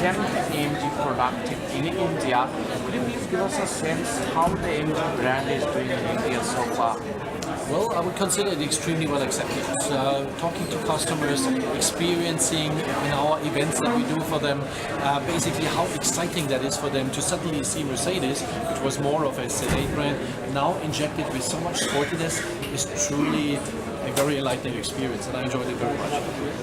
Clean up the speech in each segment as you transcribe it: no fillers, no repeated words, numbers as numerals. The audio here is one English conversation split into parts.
10th AMG product in India. Could you please give us a sense how the AMG brand is doing in India so far? Well, I would consider it extremely well accepted. Talking to customers, experiencing in our events that we do for them, basically how exciting that is for them to suddenly see Mercedes, which was more of a sedan brand, now injected with so much sportiness, is truly a very enlightening experience, and I enjoyed it very much.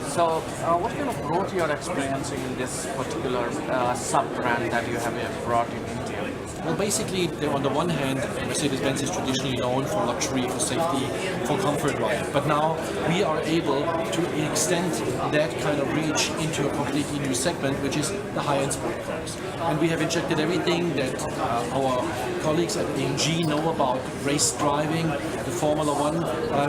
So, what kind of growth you are experiencing in this particular sub-brand that you have brought in India? Well, basically, on the one hand, Mercedes-Benz is traditionally known for luxury, for safety, for comfort, right? But now we are able to extend that kind of reach into a completely new segment, which is the high-end sport cars. And we have injected everything that our colleagues at AMG know about race driving. The Formula One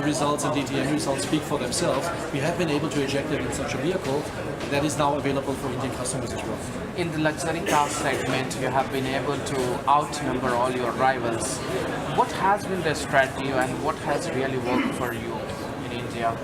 results and DTM results speak for themselves. We have been able to inject it in such a vehicle that is now available for Indian customers as well. In the luxury car segment, you have been able to outnumber all your rivals. What has been the strategy and what has really worked for you in India?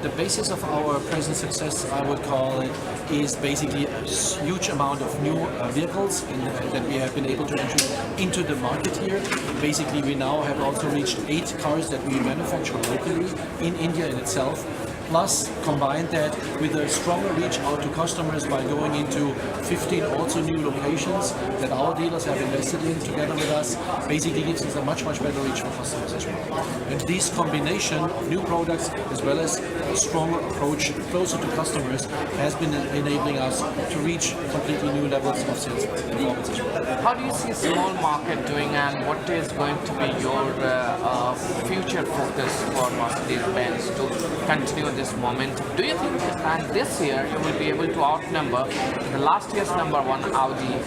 The basis of our present success, I would call it, is basically a huge amount of new vehicles that we have been able to enter into the market here. Basically, we now have also reached 8 cars that we manufacture locally in India in itself. Plus, combine that with a stronger reach out to customers by going into 15 also new locations that our dealers have invested in together with us, basically gives us a much better reach for customers as well. And this combination of new products as well as a stronger approach closer to customers has been enabling us to reach completely new levels of sales performance as well. How do you see small market doing, and what is going to be your future focus for Mercedes-Benz to continue this momentum? Do you think and this year you will be able to outnumber the last year's #1 Audi?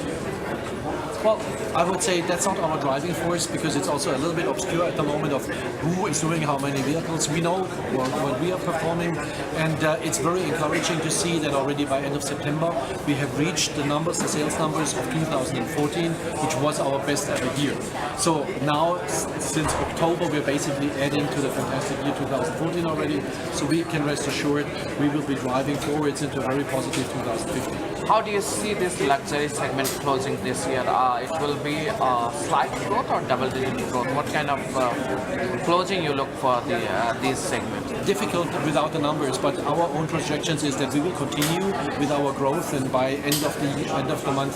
Well, I would say that's not our driving force because it's also a little bit obscure at the moment of who is doing how many vehicles. We know what we are performing, and it's very encouraging to see that already by end of September we have reached the sales numbers of 2014, which was our best ever year. So now, since October, we're basically adding to the fantastic year 2014 already, so we can rest assured we will be driving forwards into a very positive 2015. How do you see this luxury segment closing this year? It will be a slight growth or double-digit growth? What kind of closing you look for these segments? Difficult without the numbers, but our own projections is that we will continue with our growth, and by end of the month,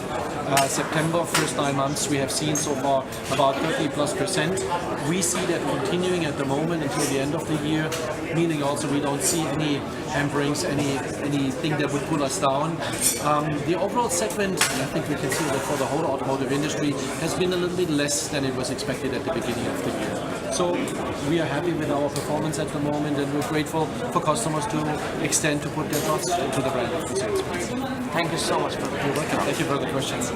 September, first 9 months, we have seen so far about 30+%. We see that continuing at the moment until the end of the year, meaning also we don't see any hamperings, anything that would pull us down. The overall segment, I think we can see that for the whole automotive industry, has been a little bit less than it was expected at the beginning of the year. So we are happy with our performance at the moment, and we're grateful for customers to extend to put their trust into the brand of Mercedes-Benz. Thank you so much for You're welcome. Thank you for the questions.